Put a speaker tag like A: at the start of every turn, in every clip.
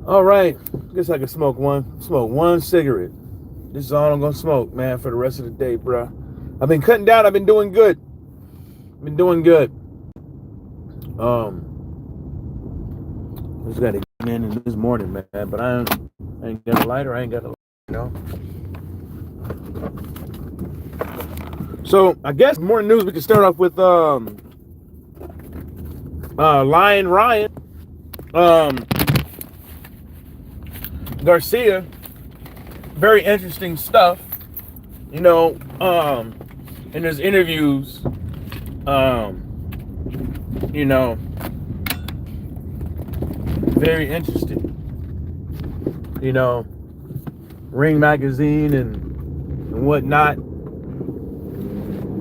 A: All right. Guess I can smoke one cigarette. This is all I'm gonna smoke, man, for the rest of the day, bro. I've been cutting down. I've been doing good. Been doing good. Just gotta get in this morning, man. But I ain't got a lighter. I ain't got a, you know. So I guess more news. We can start off with Lion Ryan, um, Garcia. Very interesting stuff, you know. In his interviews, um, you know, very interesting. You know, Ring Magazine and whatnot.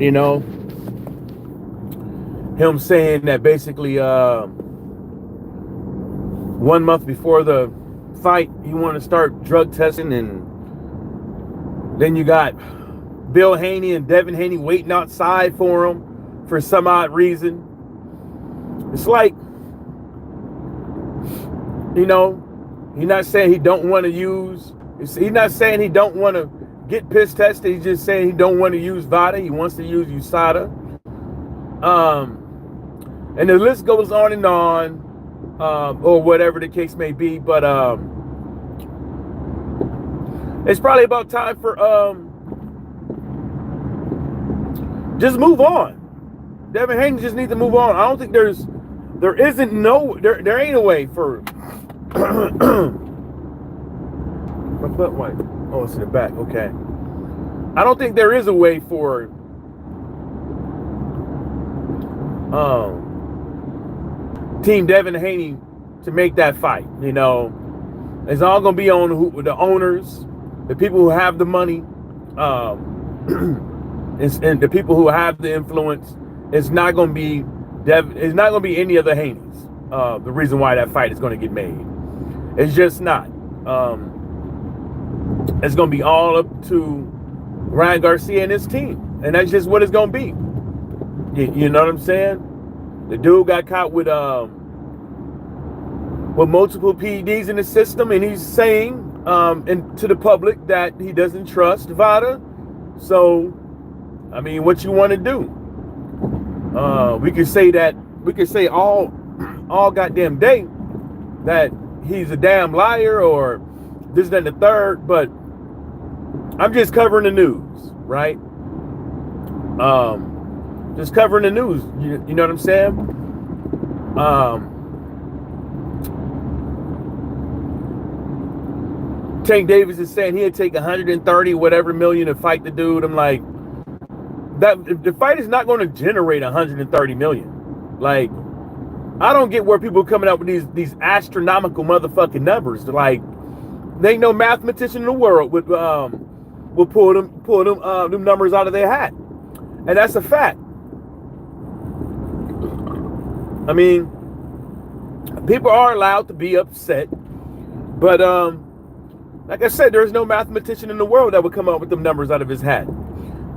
A: You know, him saying that basically 1 month before the fight, he wanted to start drug testing, and then you got Bill Haney and Devin Haney waiting outside for him for some odd reason. It's like, you know, he's not saying he don't want to use. He's not saying he don't want to get piss tested. He's just saying he don't want to use VADA. He wants to use USADA. And the list goes on and on, or whatever the case may be. But it's probably about time for just move on. Devin Haney just needs to move on. I don't think there ain't a way for my butt wipe. Oh, it's in the back. Okay. I don't think there is a way for Team Devin Haney to make that fight. You know, it's all gonna be on the owners, the people who have the money, and the people who have the influence. It's not gonna be it's not gonna be any of the Haneys. The reason why that fight is gonna get made, it's just not. It's gonna be all up to Ryan Garcia and his team, and that's just what it's gonna be. You know what I'm saying? The dude got caught with multiple PEDs in the system, and he's saying to the public that he doesn't trust VADA. So, I mean, what you want to do? We could say all goddamn day that he's a damn liar or this, that, and the third, but I'm just covering the news, right? Just covering the news. You know what I'm saying? Tank Davis is saying he'd take 130 whatever million to fight the dude. I'm like, that the fight is not going to generate 130 million. Like, I don't get where people are coming up with these astronomical motherfucking numbers. Like, there ain't no mathematician in the world will pull them numbers out of their hat, and that's a fact. I mean, people are allowed to be upset, but like I said, there's no mathematician in the world that would come up with them numbers out of his hat.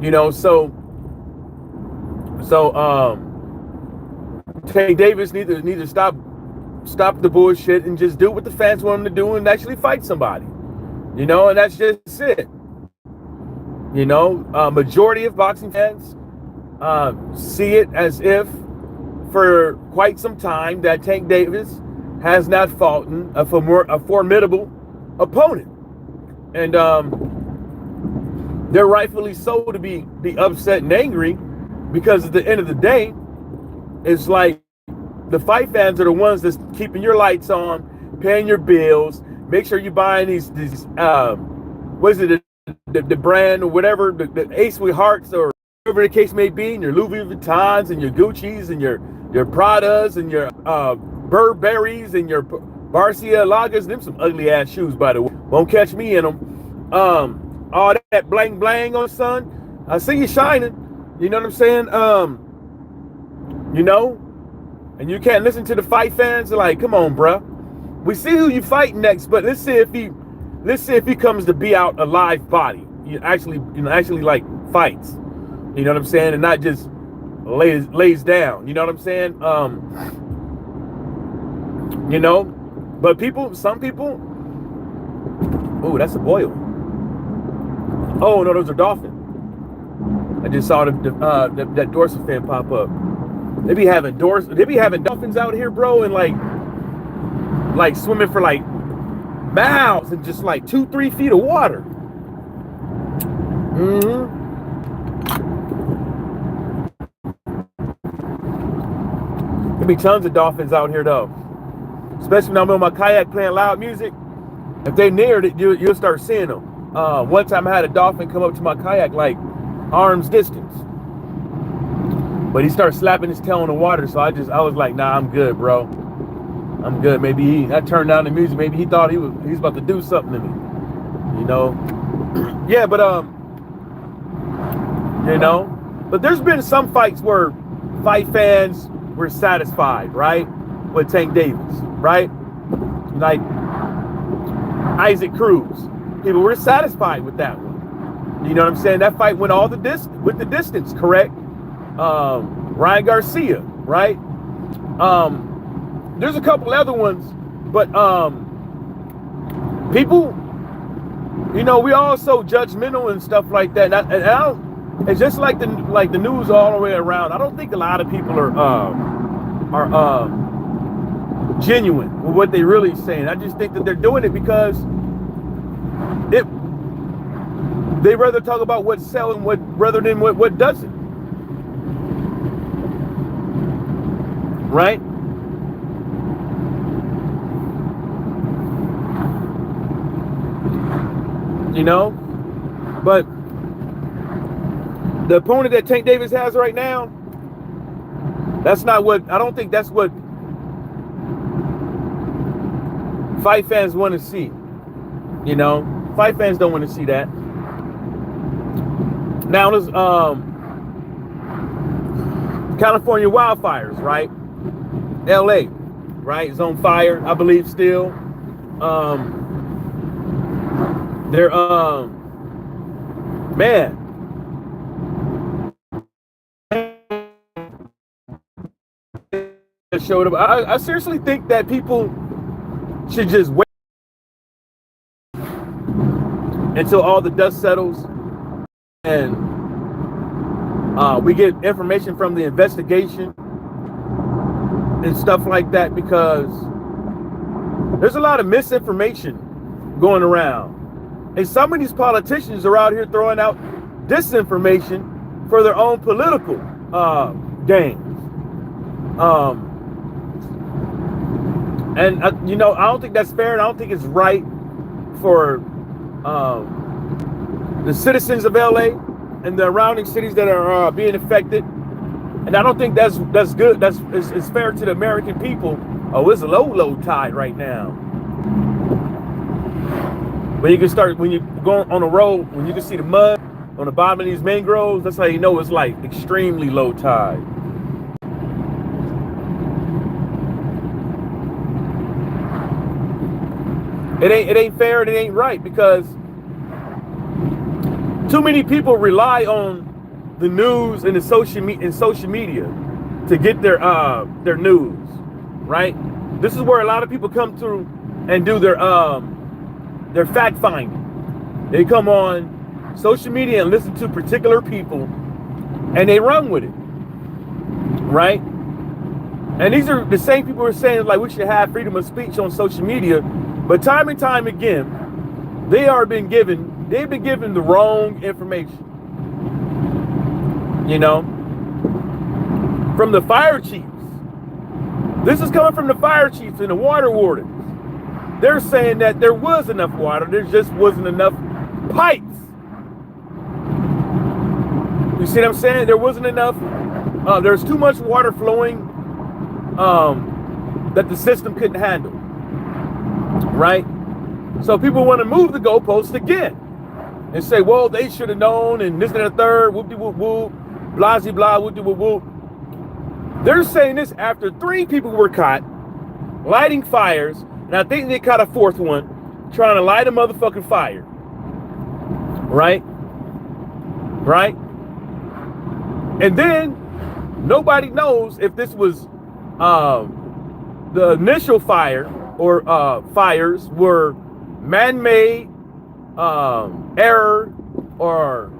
A: You know, so Tank Davis need to stop the bullshit and just do what the fans want him to do and actually fight somebody. You know, and that's just it. You know, majority of boxing fans see it as if for quite some time that Tank Davis has not fought a formidable opponent, and they're rightfully so to be upset and angry, because at the end of the day, it's like the fight fans are the ones that's keeping your lights on, paying your bills, make sure you're buying these what is it, the brand or whatever, the Ace with Hearts or whatever the case may be, and your Louis Vuittons and your Gucci's and your Pradas and your Burberrys and your Balenciagas. Them some ugly ass shoes, by the way. Won't catch me in them. All that blang blang on, son. I see you shining. You know what I'm saying? You know, and you can't listen to the fight fans. Like, come on, bruh. We see who you fight next, but let's see if he comes to be out a live body. Actually like fights. You know what I'm saying? And not just lays down. You know what I'm saying? You know, But some people, oh, that's a boil. Oh no, those are dolphins. I just saw that dorsal fin pop up. They be having dolphins out here, bro, and like swimming for like miles in just like 2-3 feet of water. There be tons of dolphins out here though, especially when I'm on my kayak playing loud music. If they near it, you'll start seeing them. One time I had a dolphin come up to my kayak like arm's distance, but he started slapping his tail in the water. So I was like, nah, I'm good, bro. I'm good. Maybe I turned down the music. Maybe he thought he was about to do something to me, you know? Yeah, but you know, but there's been some fights where fight fans were satisfied, right, with Tank Davis, right? Like Isaac Cruz, people were satisfied with that one. You know what I'm saying? That fight went all the distance, correct? Ryan Garcia, right? There's a couple other ones, but people, you know, we all so judgmental and stuff like that. It's just like the news all the way around. I don't think a lot of people are genuine with what they really saying. I just think that they're doing it because they rather talk about what's selling rather than what doesn't. Right? You know? But the opponent that Tank Davis has right now, I don't think that's what fight fans want to see. You know? Fight fans don't want to see that. Now there's California wildfires, right? LA, right? It's on fire, I believe, still. They're man. Showed up. I seriously think that people should just wait until all the dust settles and we get information from the investigation and stuff like that, because there's a lot of misinformation going around, and some of these politicians are out here throwing out disinformation for their own political gains. And you know, I don't think that's fair, and I don't think it's right for the citizens of LA and the surrounding cities that are being affected. And I don't think that's good. It's fair to the American people. Oh, it's a low tide right now. When you go on a road, when you can see the mud on the bottom of these mangroves, that's how you know it's like extremely low tide. It ain't fair and it ain't right, because too many people rely on the news and the social media to get their news, right? This is where a lot of people come through and do their fact finding. They come on social media and listen to particular people, and they run with it, right? And these are the same people who are saying like we should have freedom of speech on social media, but time and time again, they've been given the wrong information. You know, from the fire chiefs. This is coming from the fire chiefs and the water wardens. They're saying that there was enough water, there just wasn't enough pipes. You see what I'm saying? There wasn't enough, there's too much water flowing that the system couldn't handle, right? So people want to move the goalpost again and say, well, they should have known, and this and the third, whoop-de-whoop-whoop, blah-de-blah, whoop-de-whoop-whoop. They're saying this after 3 people were caught lighting fires, and I think they caught a 4th one trying to light a motherfucking fire. Right? Right? And then nobody knows if this was the initial fire or fires were man-made, error, or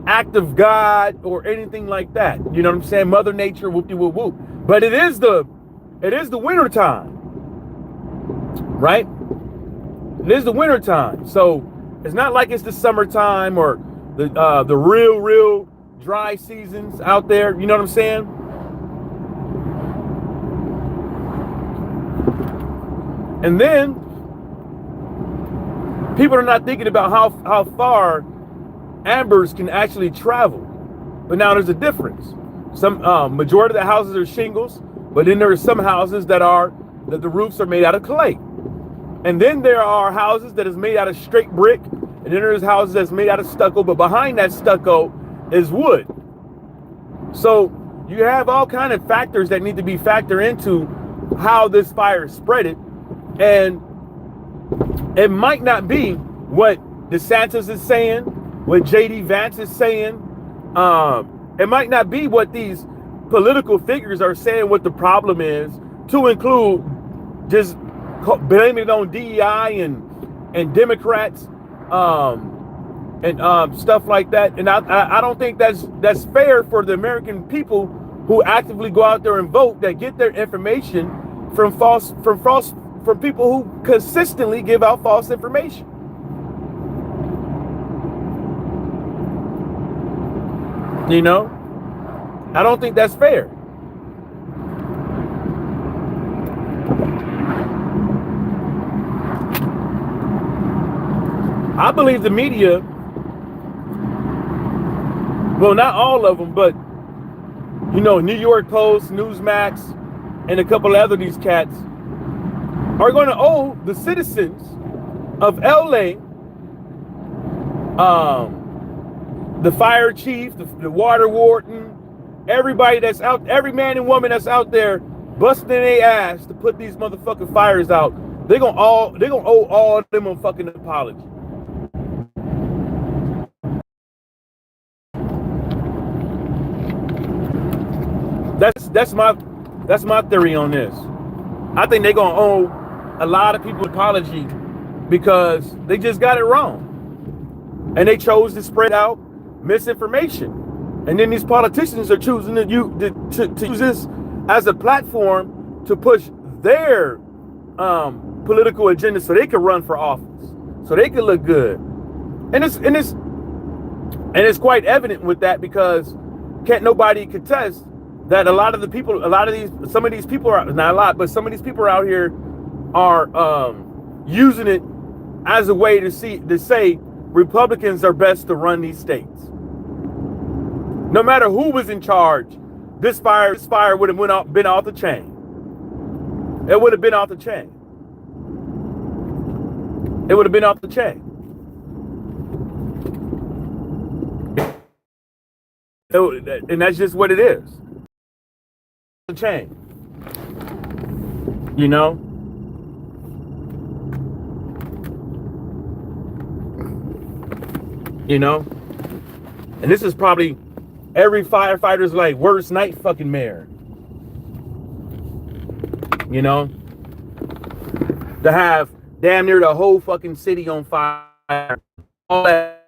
A: act of God, or anything like that. You know what I'm saying? Mother Nature, whoop-de-whoop-whoop. But it is the winter time, right? It is the winter time. So it's not like it's the summertime or the real dry seasons out there. You know what I'm saying? And then people are not thinking about how far ambers can actually travel. But now there's a difference. Some majority of the houses are shingles, but then there are some houses that the roofs are made out of clay. And then there are houses that is made out of straight brick, and then there's houses that's made out of stucco, but behind that stucco is wood. So you have all kind of factors that need to be factored into how this fire spread it. And it might not be what DeSantis is saying, what JD Vance is saying. It might not be what these political figures are saying what the problem is, to include just blaming it on DEI and Democrats and stuff like that. And I don't think that's fair for the American people who actively go out there and vote, that get their information from people who consistently give out false information. You know, I don't think that's fair. I believe the media, well, not all of them, but, you know, New York Post, Newsmax, and a couple other these cats are going to owe the citizens of LA, the fire chief, the water warden, everybody that's out, every man and woman that's out there busting their ass to put these motherfucking fires out. They're gonna owe all of them a fucking apology. That's my theory on this. I think they're gonna owe a lot of people an apology because they just got it wrong, and they chose to spread out misinformation. And then these politicians are choosing to use this as a platform to push their political agenda so they can run for office, so they can look good. And it's quite evident with that, because can't nobody contest that some of these people are, not a lot, but some of these people out here are using it as a way to say Republicans are best to run these states. No matter who was in charge, this fire would have been off the chain. It would have been off the chain. It would have been off the chain. And that's just what it is. The chain. You know? You know? And this is probably every firefighter's like worst night fucking mare. You know? To have damn near the whole fucking city on fire. All that.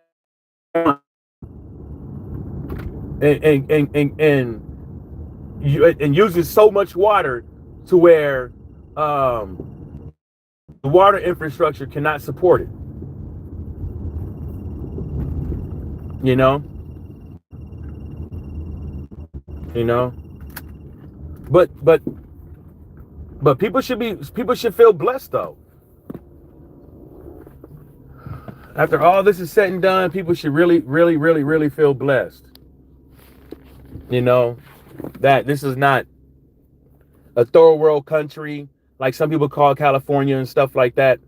A: And uses so much water to where the water infrastructure cannot support it. You know? But people should feel blessed though. After all this is said and done, people should really feel blessed. You know, that this is not a third world country like some people call California and stuff like that,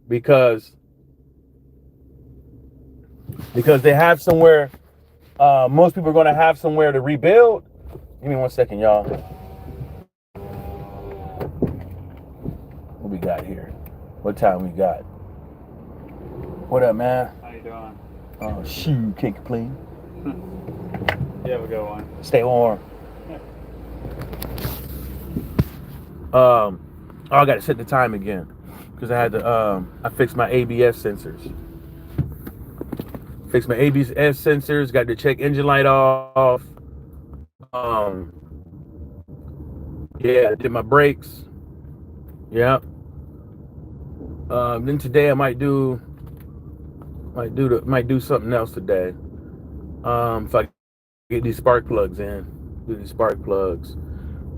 A: because they have somewhere. Most people are going to have somewhere to rebuild. Give me 1 second, y'all. What we got here? What time we got? What up, man?
B: How you doing?
A: Oh, shoot, can't complain.
B: You have a good one.
A: Stay warm. Oh, I got to set the time again because I had to. I fixed my ABS sensors. Fixed my ABS sensors. Got to check engine light off. Um, yeah, I did my brakes. Yeah. Then today I might do something else today. If I get these spark plugs in, do these spark plugs.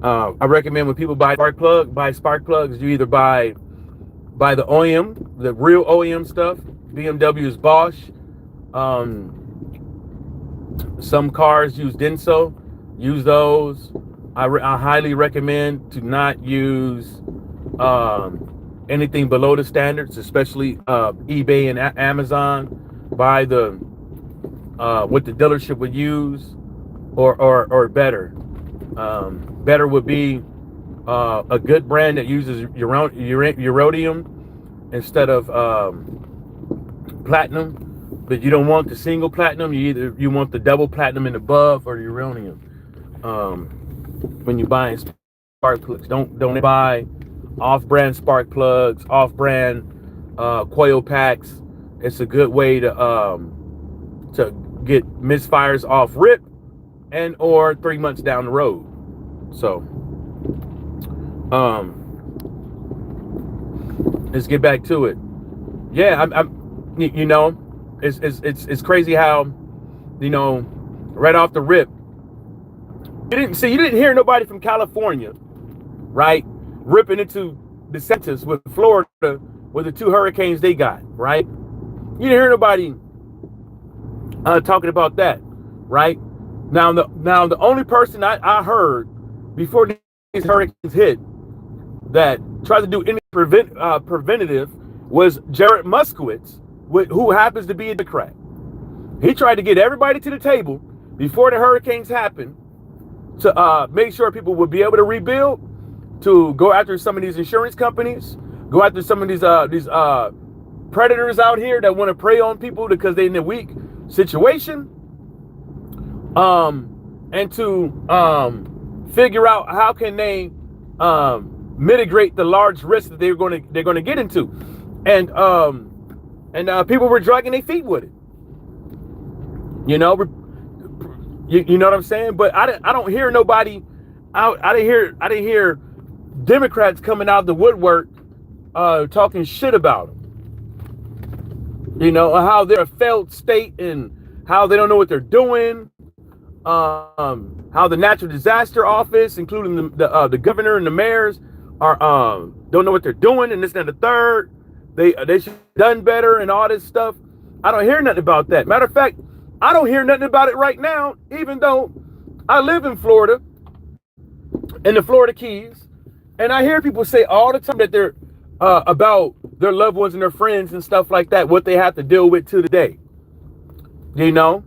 A: I recommend when people buy spark plugs, you either buy the OEM, the real OEM stuff. BMW's Bosch. Some cars use Denso. Use those. I highly recommend to not use anything below the standards, especially eBay and Amazon. Buy the what the dealership would use, or better. Better would be a good brand that uses urodium instead of platinum. But you don't want the single platinum. You want the double platinum and above, or uranium. When you're buying spark plugs, don't buy off-brand spark plugs, off-brand coil packs. It's a good way to get misfires off rip and or 3 months down the road. So let's get back to it. Yeah, you know, it's crazy how, you know, right off the rip, you didn't hear nobody from California, right, ripping into DeSantis with Florida with the 2 hurricanes they got, right? You didn't hear nobody talking about that, right? Now the only person I heard before these hurricanes hit that tried to do any preventative was Jared Moskowitz, who happens to be a Democrat. He tried to get everybody to the table before the hurricanes happened to make sure people would be able to rebuild, to go after some of these insurance companies, go after some of these predators out here that want to prey on people because they're in a weak situation, and to figure out how can they mitigate the large risk that they're going to get into, and people were dragging their feet with it. You know what I'm saying? But I don't hear nobody out. I didn't hear Democrats coming out of the woodwork talking shit about them. You know, how they're a failed state and how they don't know what they're doing. How the natural disaster office, including the governor and the mayors, are don't know what they're doing, and this and the third. They should have done better and all this stuff. I don't hear nothing about that. Matter of fact, I don't hear nothing about it right now, even though I live in Florida, in the Florida Keys, and I hear people say all the time that they're about their loved ones and their friends and stuff like that, what they have to deal with to the day. You know,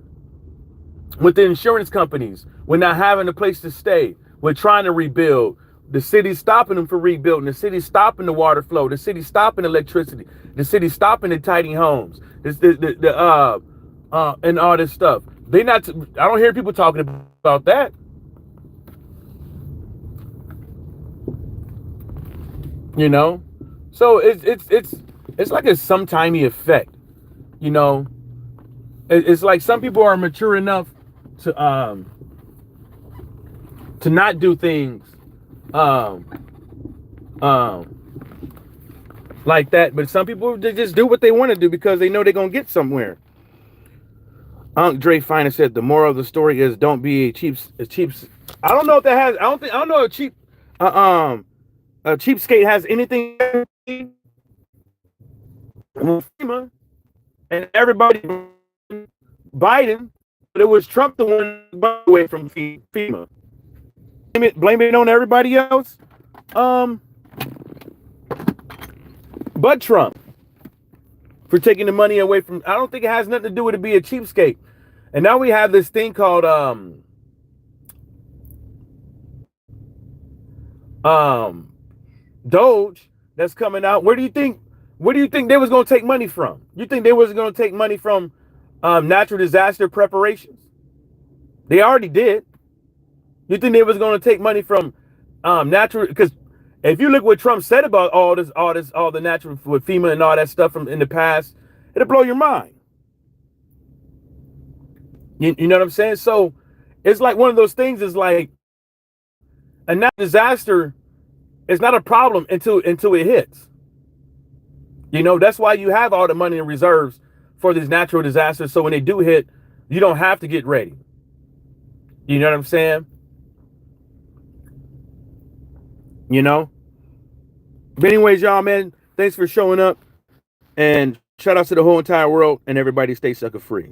A: with the insurance companies, we're not having a place to stay. We're trying to rebuild. The city's stopping them from rebuilding. The city's stopping the water flow. The city's stopping electricity. The city's stopping the tiny homes. And all this stuff. I don't hear people talking about that. You know, so it's like a sometimey effect. You know, it's like some people are mature enough to not do things like that, but some people, they just do what they want to do because they know they're gonna get somewhere. Unc Dre Finer said the moral of the story is don't be a cheap. I don't know if that has. I don't know if a cheapskate has anything with FEMA and everybody Biden, but it was Trump the one away from FEMA. Blame it on everybody else. But Trump for taking the money away from. I don't think it has nothing to do with it being a cheapskate. And now we have this thing called Doge that's coming out. Where do you think they was going to take money from? You think they was going to take money from natural disaster preparations? They already did. You think they was going to take money from natural, because If you look what Trump said about all the natural with FEMA and all that stuff from in the past, it'll blow your mind. You know what I'm saying? So it's like one of those things is like a natural disaster is not a problem until it hits. You know, that's why you have all the money in reserves for these natural disasters. So when they do hit, you don't have to get ready. You know what I'm saying? You know? But anyways, y'all, man, thanks for showing up. And shout out to the whole entire world, and everybody stay sucker free.